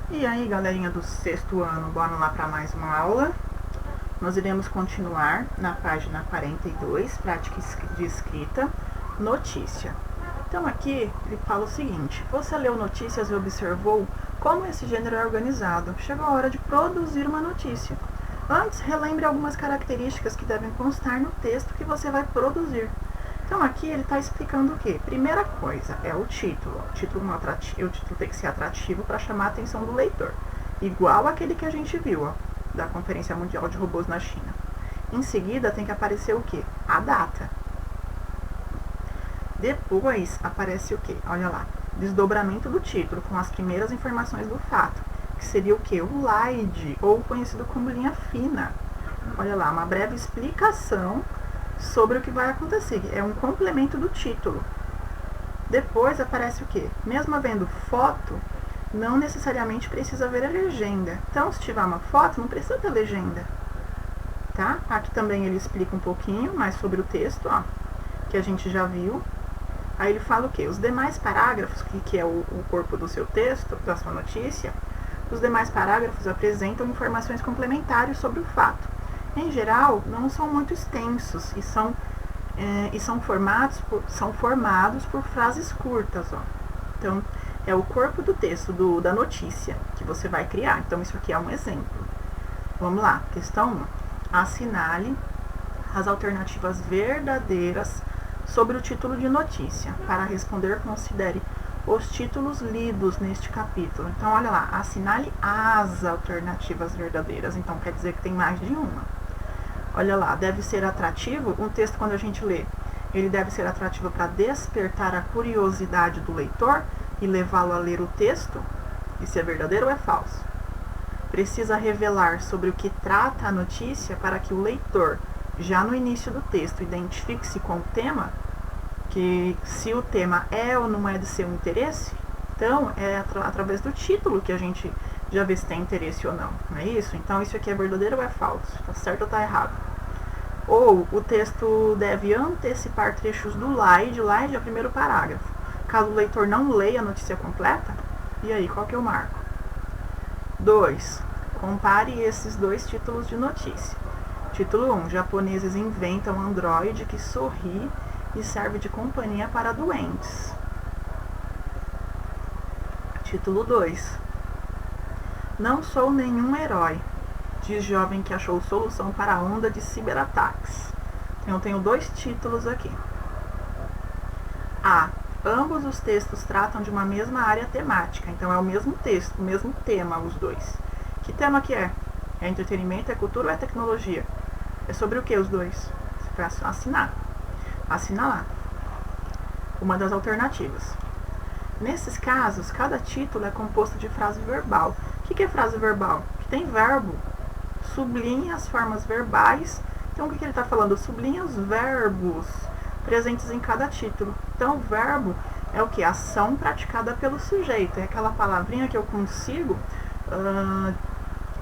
E aí, galerinha do sexto ano, bora lá para mais uma aula. Nós iremos continuar na página 42, prática de escrita, notícia. Então aqui ele fala o seguinte: você leu notícias e observou como esse gênero é organizado. Chegou a hora de produzir uma notícia. Antes, relembre algumas características que devem constar no texto que você vai produzir. Então aqui ele está explicando o quê? Primeira coisa é o título. O título tem que ser atrativo para chamar a atenção do leitor. Igual aquele que a gente viu, ó, da Conferência Mundial de Robôs na China. Em seguida tem que aparecer o quê? A data. Depois aparece o quê? Olha lá. Desdobramento do título com as primeiras informações do fato. Que seria o quê? O slide, ou conhecido como linha fina. Olha lá, uma breve explicação sobre o que vai acontecer. É um complemento do título. Depois aparece o quê? Mesmo havendo foto, não necessariamente precisa ver a legenda. Então, se tiver uma foto, não precisa ter legenda. Tá? Aqui também ele explica um pouquinho mais sobre o texto, ó, que a gente já viu. Aí ele fala o quê? Os demais parágrafos, que é o corpo do seu texto, da sua notícia, os demais parágrafos apresentam informações complementares sobre o fato. Em geral, não são muito extensos e são formados por frases curtas. Ó. Então, é o corpo do texto, da notícia, que você vai criar. Então, isso aqui é um exemplo. Vamos lá, questão 1. Assinale as alternativas verdadeiras sobre o título de notícia. Para responder, considere os títulos lidos neste capítulo. Então, olha lá, assinale as alternativas verdadeiras. Então, quer dizer que tem mais de uma. Olha lá, deve ser atrativo. Um texto, quando a gente lê, ele deve ser atrativo para despertar a curiosidade do leitor e levá-lo a ler o texto. Isso é verdadeiro ou é falso? Precisa revelar sobre o que trata a notícia para que o leitor, já no início do texto, identifique-se com o tema, que se o tema é ou não é de seu interesse. Então, é através do título que a gente já vê se tem interesse ou não. Não é isso? Então, isso aqui é verdadeiro ou é falso? Está certo ou está errado? Ou o texto deve antecipar trechos do slide. Slide é o primeiro parágrafo. Caso o leitor não leia a notícia completa, e aí, qual que eu marco? 2. Compare esses dois títulos de notícia. Título 1. Japoneses inventam androide que sorri e serve de companhia para doentes. Título 2. Não sou nenhum herói, diz jovem que achou solução para a onda de ciberataques. Eu tenho dois títulos aqui. A. Ambos os textos tratam de uma mesma área temática. Então é o mesmo texto, o mesmo tema, os dois. Que tema que é? É entretenimento, é cultura ou é tecnologia? É sobre o que os dois? Você vai assinar. Assina lá. Uma das alternativas. Nesses casos, cada título é composto de frase verbal. O que é frase verbal? Que tem verbo. Sublinha as formas verbais. Então, o que ele está falando? Sublinha os verbos presentes em cada título. Então, o verbo é o que? Ação praticada pelo sujeito. É aquela palavrinha que eu consigo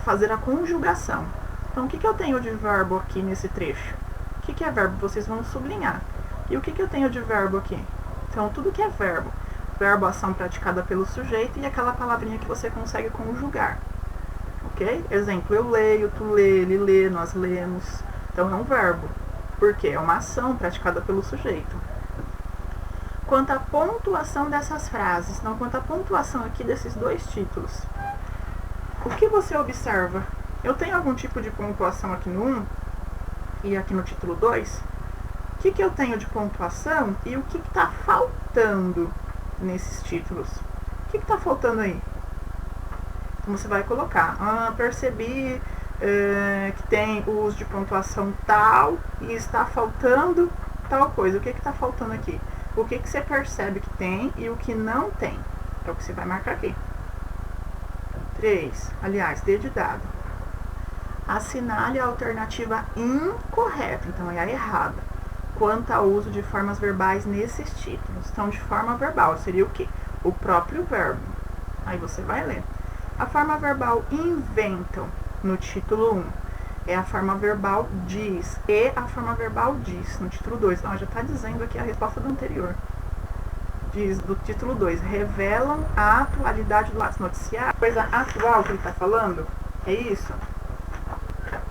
fazer a conjugação. Então, o que eu tenho de verbo aqui nesse trecho? O que é verbo? Vocês vão sublinhar. E o que eu tenho de verbo aqui? Então, tudo que é verbo. Verbo, ação praticada pelo sujeito e aquela palavrinha que você consegue conjugar. Ok? Exemplo, eu leio, tu lê, ele lê, nós lemos. Então, é um verbo. Por quê? É uma ação praticada pelo sujeito. Quanto à pontuação dessas frases, não, quanto à pontuação aqui desses dois títulos, o que você observa? Eu tenho algum tipo de pontuação aqui no 1 e aqui no título 2? O que eu tenho de pontuação e o que está faltando nesses títulos? O que está faltando aí? Então você vai colocar, percebi que tem o uso de pontuação tal e está faltando tal coisa. O que está faltando aqui? O que você percebe que tem e o que não tem? É o que você vai marcar aqui. 3. Aliás, D de dado. Assinale a alternativa incorreta, então é a errada, quanto ao uso de formas verbais nesses títulos. Então, de forma verbal seria o quê? O próprio verbo. Aí você vai ler. A forma verbal inventam no título 1 é a forma verbal diz e a forma verbal diz no título 2. Então, já está dizendo aqui a resposta do anterior. diz do título 2, revelam a atualidade do ato noticiário. Coisa atual que ele está falando, é isso?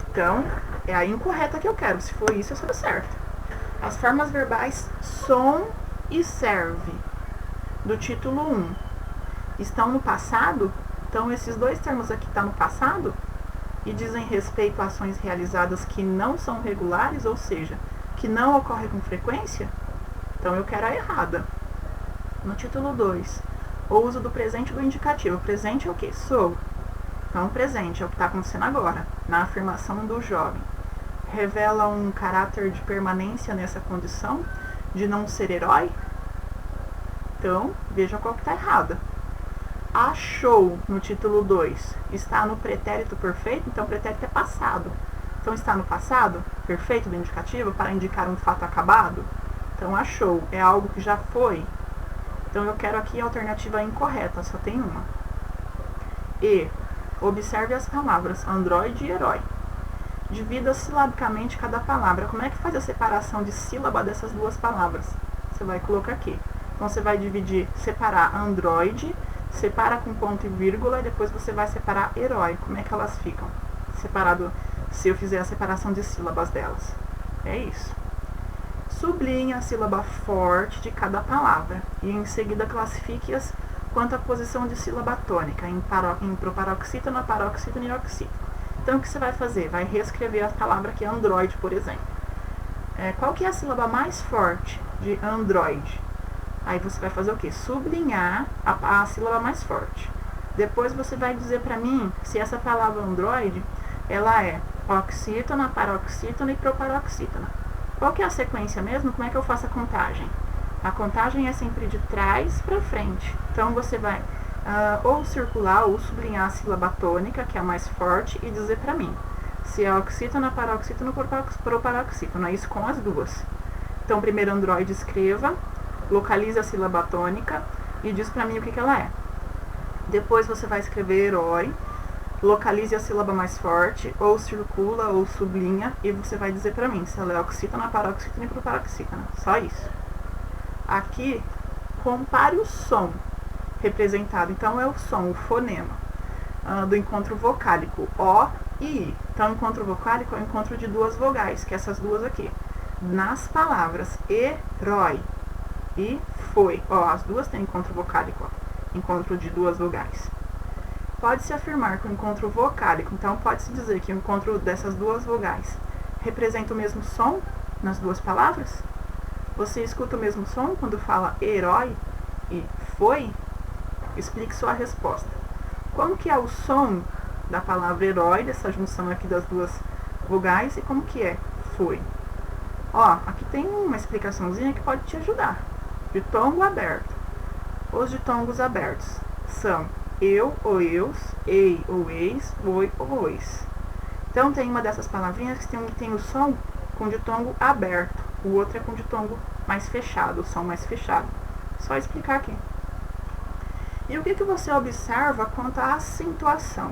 Então, é a incorreta que eu quero. Se for isso, eu sou certo. As formas verbais som e serve, do título 1, estão no passado? Então, esses dois termos aqui estão no passado e dizem respeito a ações realizadas que não são regulares, ou seja, que não ocorrem com frequência? Então, eu quero a errada. No título 2, o uso do presente do indicativo. Presente é o quê? Sou. Então, presente é o que está acontecendo agora, na afirmação do jovem. Revela um caráter de permanência nessa condição de não ser herói? Então, veja qual que está errada. Achou, no título 2, está no pretérito perfeito, então pretérito é passado. Então, está no passado perfeito do indicativo para indicar um fato acabado? Então, achou é algo que já foi. Então, eu quero aqui a alternativa incorreta, só tem uma. E, observe as palavras androide e herói. Divida silabicamente cada palavra. Como é que faz a separação de sílaba dessas duas palavras? Você vai colocar aqui. Então, você vai dividir, separar androide, separa com ponto e vírgula, e depois você vai separar herói. Como é que elas ficam? Separado, se eu fizer a separação de sílabas delas. É isso. Sublinhe a sílaba forte de cada palavra e em seguida classifique-as quanto à posição de sílaba tônica, em proparoxítona, paroxítona e oxítona. Então, o que você vai fazer? Vai reescrever a palavra aqui, androide, por exemplo. Qual que é a sílaba mais forte de androide? Aí você vai fazer o quê? Sublinhar a sílaba mais forte. Depois você vai dizer para mim se essa palavra androide, ela é oxítona, paroxítona e proparoxítona. Qual que é a sequência mesmo? Como é que eu faço a contagem? A contagem é sempre de trás para frente. Então, você vai ou circular ou sublinhar a sílaba tônica, que é a mais forte, e dizer para mim se é oxítona, paroxítona ou proparoxítona. Isso com as duas. Então, primeiro androide escreva, localize a sílaba tônica e diz para mim o que ela é. Depois você vai escrever herói, localize a sílaba mais forte, ou circula ou sublinha, e você vai dizer para mim se ela é oxítona, paroxítona e proparoxítona. Só isso. Aqui, compare o som representado. Então, é o som, o fonema do encontro vocálico O e I. Então, o encontro vocálico é o encontro de duas vogais, que é essas duas aqui. Nas palavras herói e foi. As duas têm encontro vocálico, encontro de duas vogais. Pode-se afirmar que o encontro vocálico, então pode-se dizer que o encontro dessas duas vogais representa o mesmo som nas duas palavras? Você escuta o mesmo som quando fala herói e foi? Explique sua resposta. Como que é o som da palavra herói, dessa junção aqui das duas vogais, e como que é foi? Aqui tem uma explicaçãozinha que pode te ajudar. Ditongo aberto. Os ditongos abertos são eu ou eus, ei ou eis, oi ou ois. Então, tem uma dessas palavrinhas que tem o som com ditongo aberto. O outro é com ditongo mais fechado, o som mais fechado. Só explicar aqui. E o que você observa quanto à acentuação?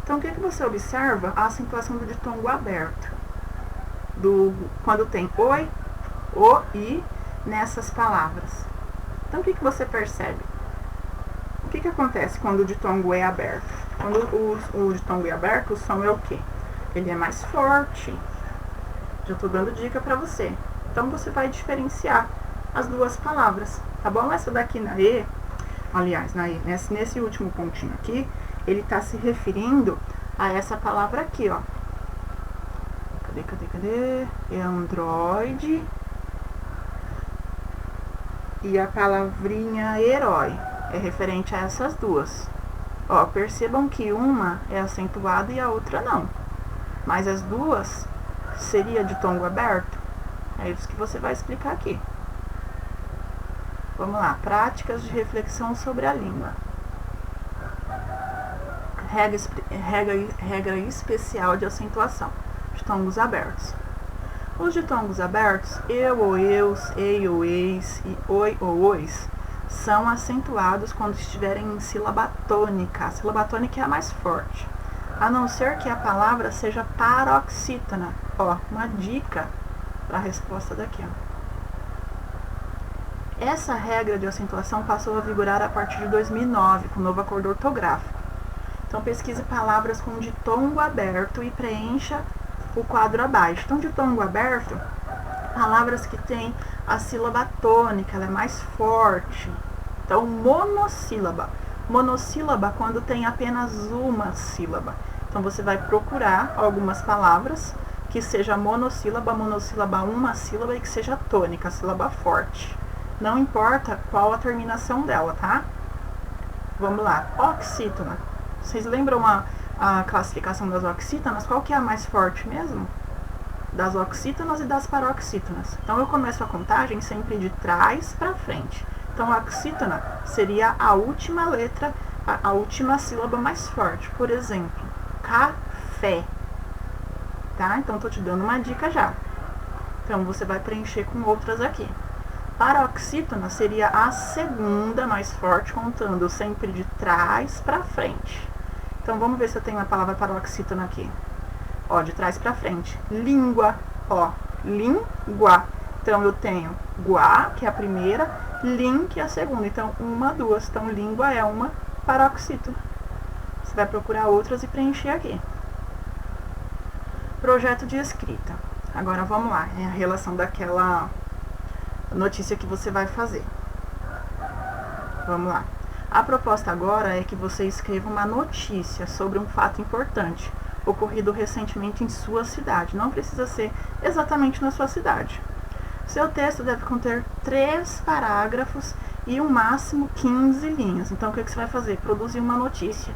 Então, o que você observa? A acentuação do ditongo aberto. Quando tem oi, o, i nessas palavras. Então, o que você percebe? O que acontece quando o ditongo é aberto? Quando o ditongo é aberto, o som é o quê? Ele é mais forte. Já estou dando dica para você. Então, você vai diferenciar as duas palavras, tá bom? Essa daqui na E, aliás, na E, nesse último pontinho aqui, ele está se referindo a essa palavra aqui, ó. Cadê? É androide. E a palavrinha herói é referente a essas duas. Percebam que uma é acentuada e a outra não. Mas as duas seria ditongo aberto? É isso que você vai explicar aqui. Vamos lá. Práticas de reflexão sobre a língua. Regra especial de acentuação. Ditongos abertos. Os ditongos abertos, eu ou eus, ei ou eis e oi ou ois, são acentuados quando estiverem em sílaba tônica. A sílaba tônica é a mais forte. A não ser que a palavra seja paroxítona. Uma dica para a resposta daqui. Essa regra de acentuação passou a vigorar a partir de 2009, com o novo acordo ortográfico. Então, pesquise palavras com ditongo aberto e preencha o quadro abaixo. Então, ditongo aberto, palavras que têm a sílaba tônica, ela é mais forte. Então, monossílaba. Monossílaba quando tem apenas uma sílaba. Então, você vai procurar algumas palavras que seja monossílaba, uma sílaba e que seja tônica, sílaba forte. Não importa qual a terminação dela, tá? Vamos lá. Oxítona. Vocês lembram a classificação das oxítonas? Qual que é a mais forte mesmo? Das oxítonas e das paroxítonas. Então, eu começo a contagem sempre de trás para frente. Então, a oxítona seria a última letra, a última sílaba mais forte. Por exemplo, café. Tá? Então, estou te dando uma dica já. Então, você vai preencher com outras aqui. Paroxítona seria a segunda mais forte, contando sempre de trás para frente. Então, vamos ver se eu tenho a palavra paroxítona aqui. Ó, de trás para frente. Língua, ó, língua. Então, eu tenho guá, que é a primeira, lin, que é a segunda. Então, uma, duas. Então, língua é uma paroxítona. Você vai procurar outras e preencher aqui. Projeto de escrita. Agora, vamos lá. É a relação daquela notícia que você vai fazer. Vamos lá. A proposta agora é que você escreva uma notícia sobre um fato importante ocorrido recentemente em sua cidade. Não precisa ser exatamente na sua cidade. Seu texto deve conter 3 parágrafos e um máximo 15 linhas. Então, o que você vai fazer? Produzir uma notícia.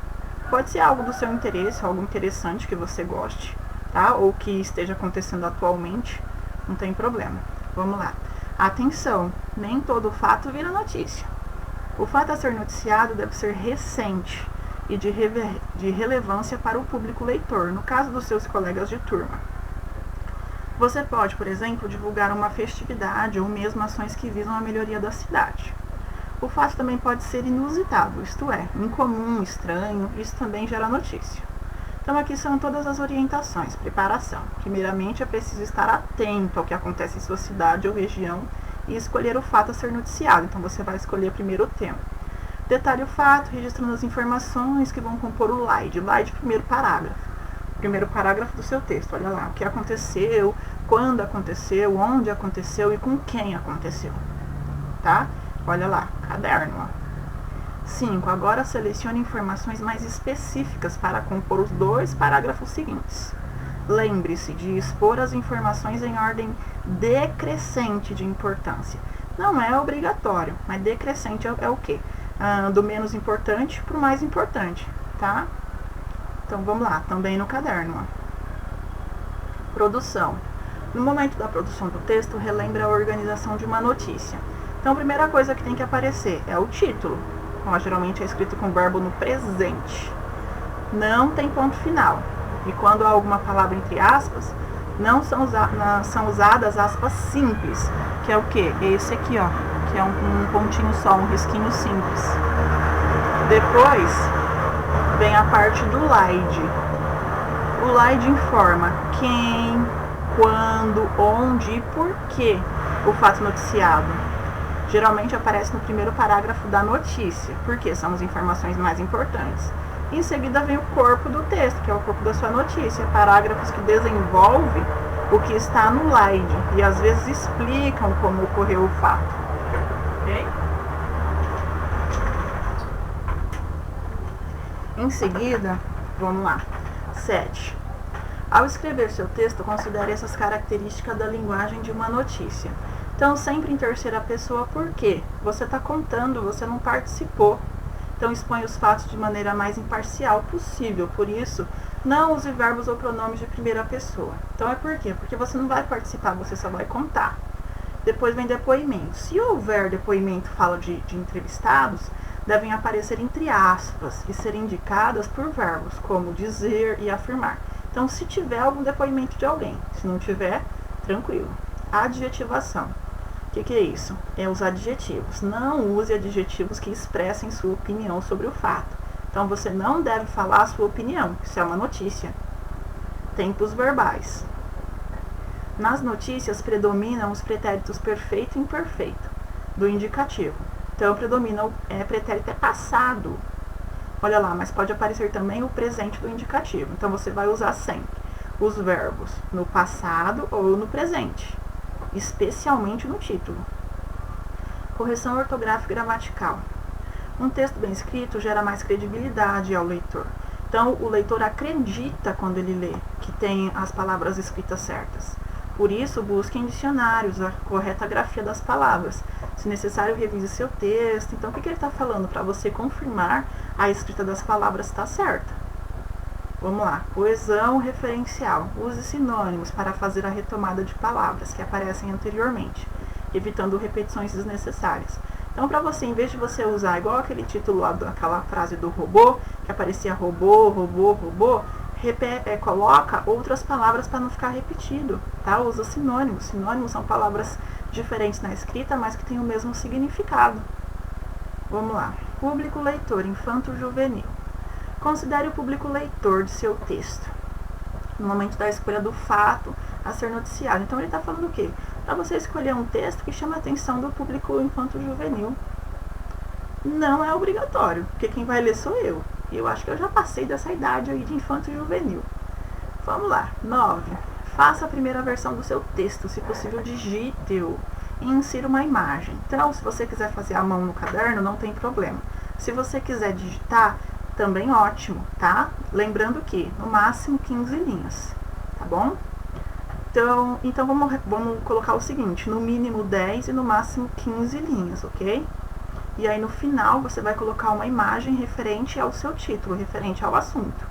Pode ser algo do seu interesse, algo interessante que você goste, tá? Ou que esteja acontecendo atualmente. Não tem problema. Vamos lá. Atenção, nem todo fato vira notícia. O fato a ser noticiado deve ser recente e de relevância para o público leitor, no caso dos seus colegas de turma. Você pode, por exemplo, divulgar uma festividade ou mesmo ações que visam a melhoria da cidade. O fato também pode ser inusitado, isto é, incomum, estranho, isso também gera notícia. Então, aqui são todas as orientações. Preparação. Primeiramente, é preciso estar atento ao que acontece em sua cidade ou região e escolher o fato a ser noticiado. Então, você vai escolher primeiro o tema. Detalhe o fato, registrando as informações que vão compor o LIDE. LIDE, primeiro parágrafo. Primeiro parágrafo do seu texto. Olha lá, o que aconteceu, quando aconteceu, onde aconteceu e com quem aconteceu. Tá? Olha lá, caderno, ó. 5. Agora selecione informações mais específicas para compor os 2 parágrafos seguintes. Lembre-se de expor as informações em ordem decrescente de importância. Não é obrigatório, mas decrescente é o quê? Do menos importante para o mais importante, tá? Então, vamos lá, também no caderno, ó. Produção. No momento da produção do texto, relembre a organização de uma notícia. Então, a primeira coisa que tem que aparecer é o título. Ó, geralmente é escrito com verbo no presente. Não tem ponto final. E quando há alguma palavra entre aspas, não são usadas aspas simples, que é o quê? Esse aqui, ó, que é um pontinho só, um risquinho simples. Depois vem a parte do LIDE. O LIDE informa quem, quando, onde e por que o fato noticiado. Geralmente aparece no primeiro parágrafo da notícia, porque são as informações mais importantes. Em seguida vem o corpo do texto, que é o corpo da sua notícia, parágrafos que desenvolvem o que está no LIDE e às vezes explicam como ocorreu o fato. Ok? Em seguida, vamos lá. 7. Ao escrever seu texto, considere essas características da linguagem de uma notícia. Então, sempre em terceira pessoa, por quê? Você está contando, você não participou. Então, expõe os fatos de maneira mais imparcial possível. Por isso, não use verbos ou pronomes de primeira pessoa. Então, é por quê? Porque você não vai participar, você só vai contar. Depois vem depoimento. Se houver depoimento, fala de entrevistados, devem aparecer entre aspas e ser indicadas por verbos, como dizer e afirmar. Então, se tiver algum depoimento de alguém, se não tiver, tranquilo. Adjetivação. O que é isso? É os adjetivos. Não use adjetivos que expressem sua opinião sobre o fato. Então, você não deve falar a sua opinião, isso é uma notícia. Tempos verbais. Nas notícias predominam os pretéritos perfeito e imperfeito. do indicativo. Então, predomina o pretérito é passado. Olha lá, mas pode aparecer também o presente do indicativo. Então, você vai usar sempre os verbos no passado ou no presente, especialmente no título. Correção ortográfica e gramatical. Um texto bem escrito gera mais credibilidade ao leitor. Então, o leitor acredita quando ele lê que tem as palavras escritas certas. Por isso, busque em dicionários a correta grafia das palavras. Se necessário, revise seu texto. Então, o que ele está falando? Para você confirmar a escrita das palavras está certa. Vamos lá. Coesão referencial. Use sinônimos para fazer a retomada de palavras que aparecem anteriormente, evitando repetições desnecessárias. Então, para você, em vez de você usar igual aquele título lá daquela frase do robô, que aparecia robô, robô, robô, coloca outras palavras para não ficar repetido, tá? Usa sinônimos. Sinônimos são palavras diferentes na escrita, mas que têm o mesmo significado. Vamos lá. Público leitor, infanto-juvenil. Considere o público leitor de seu texto no momento da escolha do fato a ser noticiado. Então, ele está falando o quê? Para você escolher um texto que chama a atenção do público infanto-juvenil. Não é obrigatório, porque quem vai ler sou eu. E eu acho que eu já passei dessa idade aí de infanto-juvenil. Vamos lá. 9. Faça a primeira versão do seu texto, se possível digite-o e insira uma imagem. Então, se você quiser fazer à mão no caderno, não tem problema. Se você quiser digitar, também ótimo, tá? Lembrando que, no máximo, 15 linhas, tá bom? Então vamos colocar o seguinte, no mínimo 10 e no máximo 15 linhas, ok? E aí no final você vai colocar uma imagem referente ao seu título, referente ao assunto.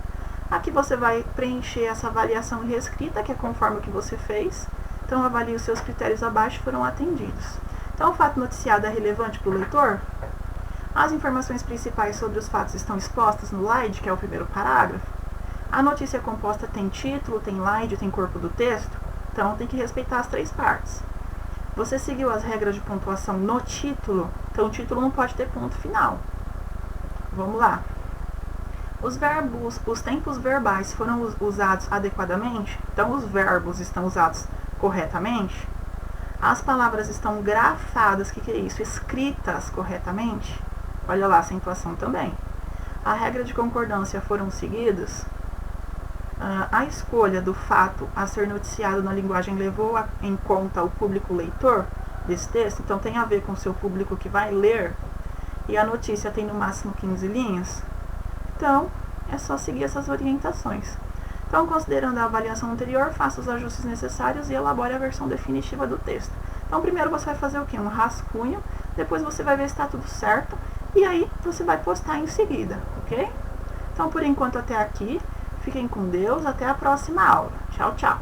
Aqui você vai preencher essa avaliação reescrita, que é conforme o que você fez. Então avalie os seus critérios abaixo foram atendidos. Então o fato noticiado é relevante para o leitor? As informações principais sobre os fatos estão expostas no slide, que é o primeiro parágrafo. A notícia composta tem título, tem slide, tem corpo do texto. Então, tem que respeitar as 3 partes. Você seguiu as regras de pontuação no título, então o título não pode ter ponto final. Vamos lá. Os tempos verbais foram usados adequadamente? Então, os verbos estão usados corretamente? As palavras estão grafadas, o que é isso? Escritas corretamente? Olha lá, a acentuação também. A regra de concordância foram seguidas? A escolha do fato a ser noticiado na linguagem levou em conta o público leitor desse texto? Então, tem a ver com o seu público que vai ler, e a notícia tem no máximo 15 linhas? Então, é só seguir essas orientações. Então, considerando a avaliação anterior, faça os ajustes necessários e elabore a versão definitiva do texto. Então, primeiro você vai fazer o quê? Um rascunho, depois você vai ver se está tudo certo, e aí você vai postar em seguida, ok? Então, por enquanto, até aqui. Fiquem com Deus, até a próxima aula. Tchau, tchau!